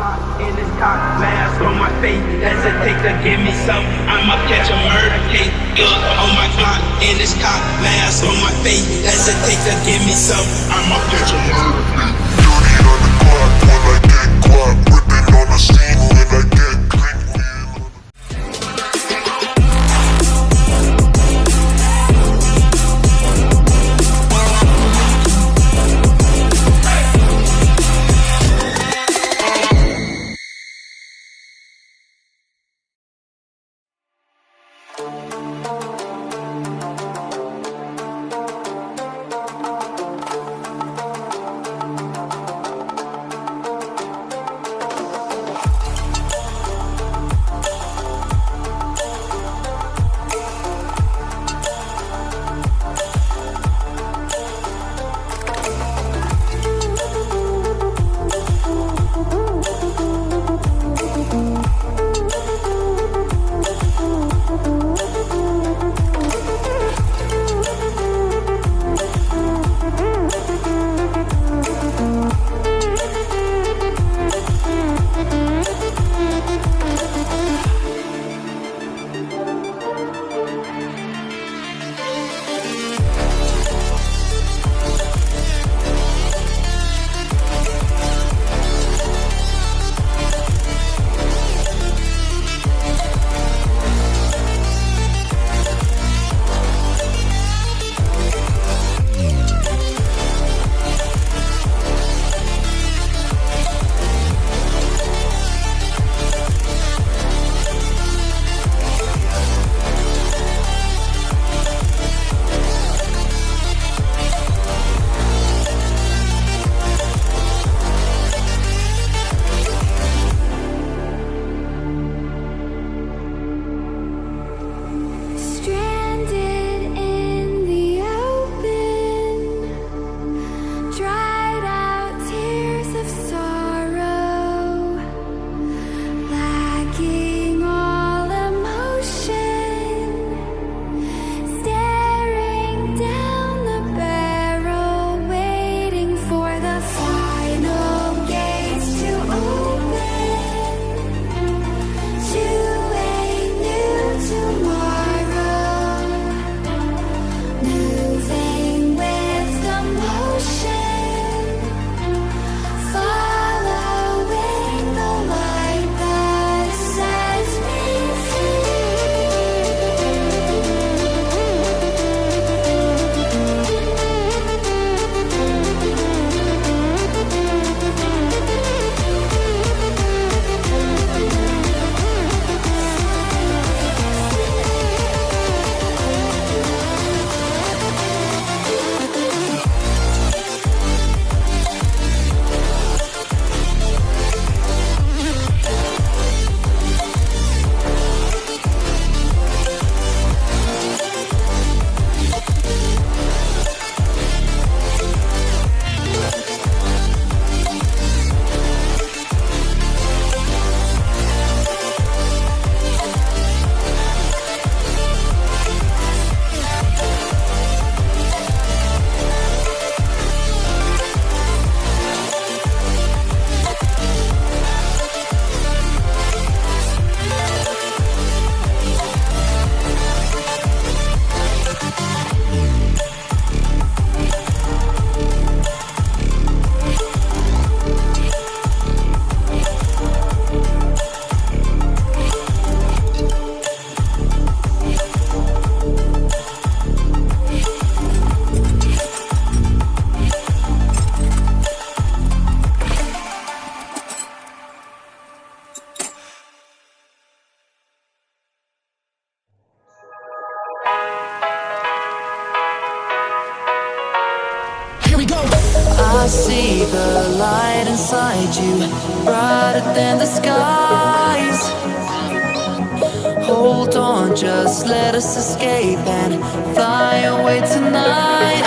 clock in this cock mask on my face. Hesitate to give me some, I'ma catch a murder case. On my clock in this cock mask on my face. Hesitate to give me some, I'ma catch a murder case. Dirty on the clock when I get caught. Ripping on the scene when I get clean. I see the light inside you, brighter than the skies. Hold on, just let us escape and fly away tonight.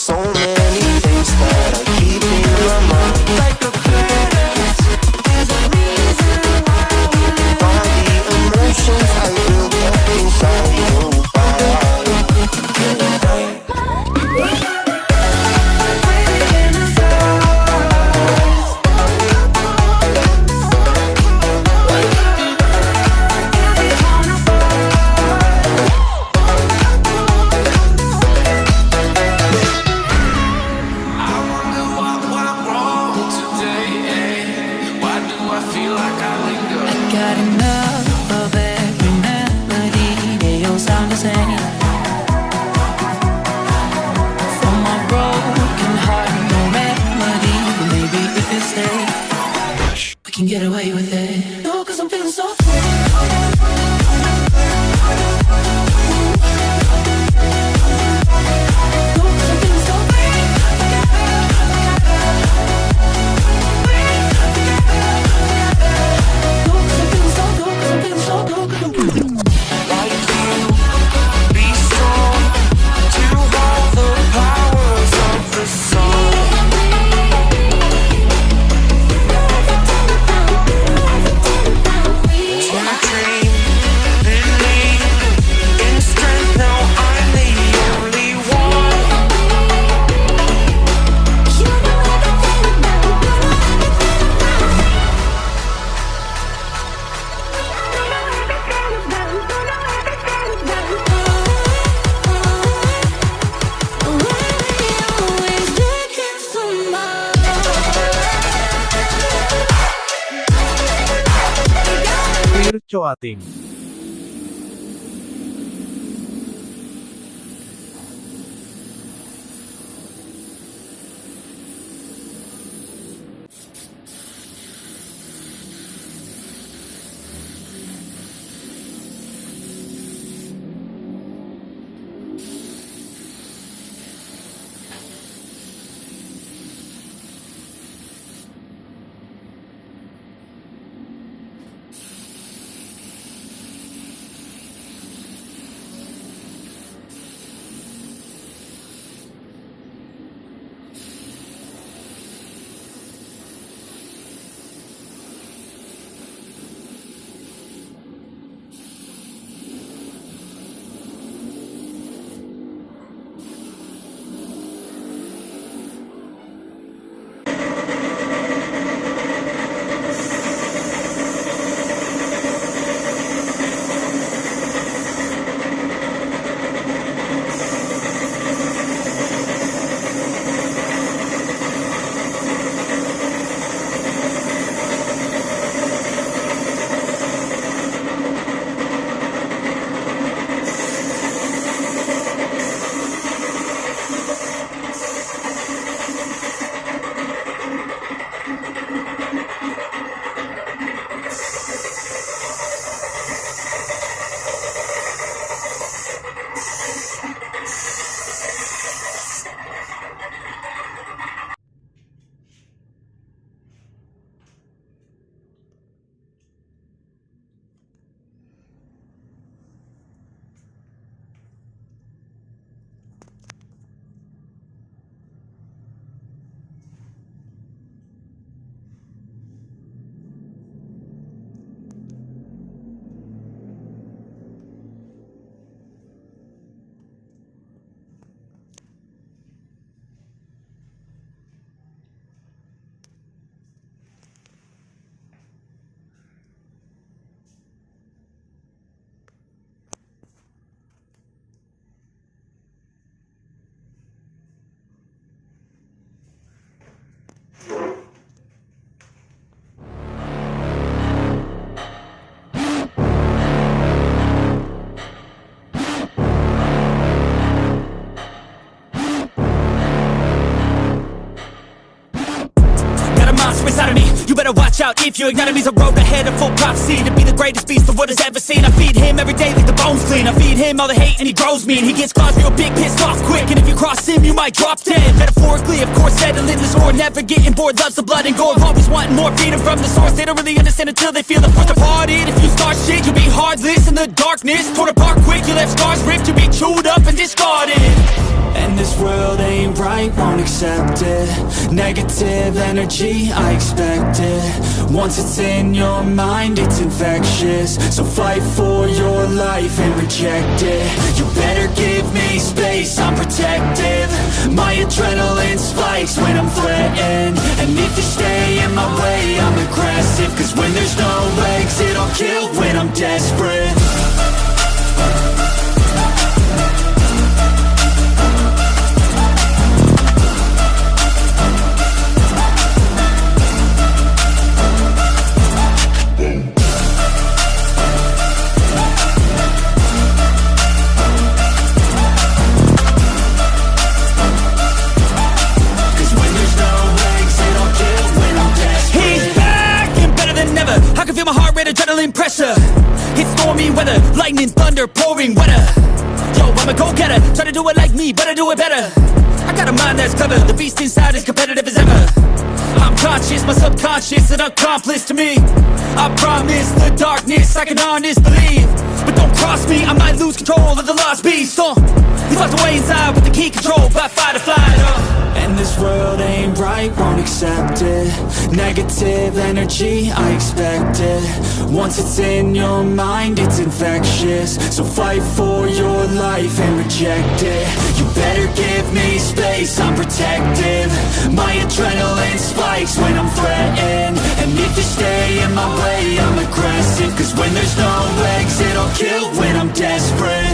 So many things that I keep in my mind. Like the credits, there's a reason why we live. All the emotions I built up inside you. Got enough of every melody, they all sound the same. For my broken heart, no remedy, but maybe if you stay, we can get away with it. No, 'cause I'm feeling so free. Coating. better watch out if you ignite me's a road ahead of full prophecy to be the greatest beast the world has ever seen. I feed him every day like the bones clean. I feed him all the hate and he grows me, and he gets claws real big, pissed off quick. And if you cross him, you might drop dead. Metaphorically, of course, settling this war, never getting bored, loves the blood and gore, always wanting more, feeding from the source. They don't really understand until they feel the force departed. If you start shit, you'll be heartless in the darkness, torn apart quick. You left scars ripped, you'll be chewed up and discarded. And this world ain't right, won't accept it. Negative energy, I expect it. Once it's in your mind, it's infectious. So fight for your life and reject it. You better give me space, I'm protective. My adrenaline spikes when I'm threatened. And if you stay in my way, I'm aggressive. Cause when there's no exit, I'll kill when I'm desperate. Adrenaline pressure, it's stormy weather, lightning, thunder, pouring weather. Yo, I'm a go-getter, try to do it like me, but I do it better. I got a mind that's clever, the beast inside is competitive as ever. I'm conscious, my subconscious, an accomplice to me. I promise the darkness, I can honest believe. But don't cross me, I might lose control of the lost beast. He's locked away inside with the key control by fight or flight. And this world ain't right, won't accept it. Negative energy, I expect it. Once it's in your mind, it's infectious. So fight for your life and reject it. You better give me space, I'm protective. My adrenaline spikes when I'm threatened. And if you stay in my way, I'm aggressive. Cause when there's no exit, I'll kill when I'm desperate.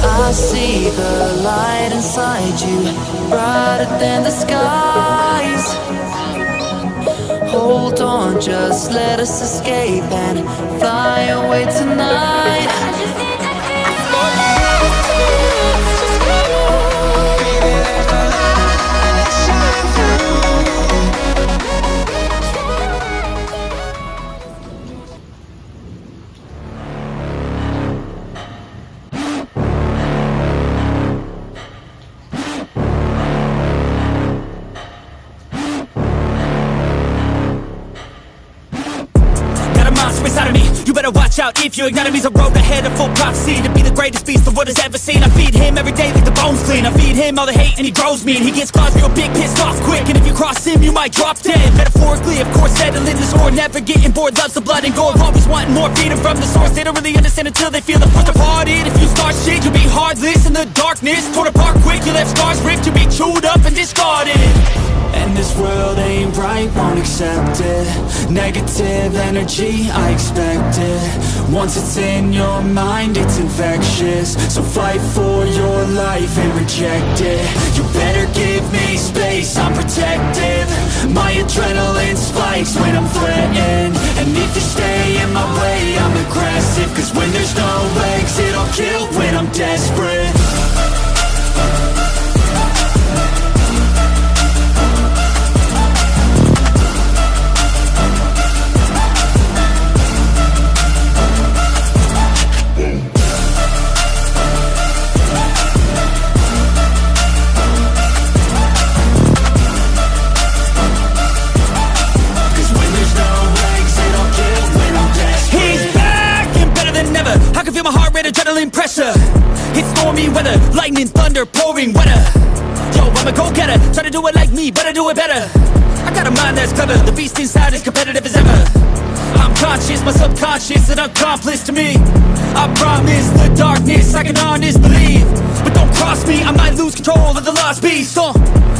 I see the light inside you, brighter than the skies. Hold on, just let us escape and fly away tonight. Inside of me, you better watch out if your enemy's a road ahead of full prophecy to be the greatest beast the world has ever seen. I feed him every day like the bones clean. I feed him all the hate and he grows me, and he gets claws real big, pissed off quick. And if you cross him, you might drop dead. Metaphorically, of course, settling the score, never getting bored, loves the blood and gore, always wanting more, feeding from the source. They don't really understand until they feel the force departed. If you start shit, you'll be heartless in the darkness, torn apart quick. You left scars ripped, you'll be chewed up and discarded. And this world ain't right, won't accept it. Negative energy, I expect it. Once it's in your mind, it's infectious. So fight for your life and reject it. You better give me space, I'm protective. My adrenaline spikes when I'm threatened. And if you stay in my way, I'm aggressive. Cause when there's no exit, I'll kill when I'm desperate. Adrenaline pressure, it's stormy weather, lightning, thunder, pouring weather. Yo, I'm a go-getter, try to do it like me, but I do it better. I got a mind that's clever, the beast inside is competitive as ever. I'm conscious, my subconscious an accomplice to me. I promise the darkness I can honest believe. But don't cross me, I might lose control of the lost beast.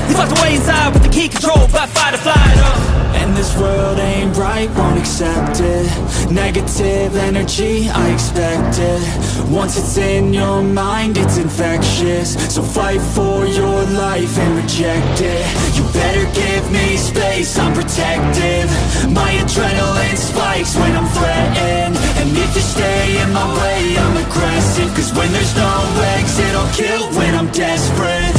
He's locked away inside with the key controlled by fight or flight. And this world ain't right, won't accept it. Negative energy, I expect it. Once it's in your mind, it's infectious. So fight for your life and reject it. You better give me space, I'm protective. My adrenaline spikes when I'm threatened. And if you stay in my way, I'm aggressive. Cause when there's no exit, I'll kill when I'm desperate.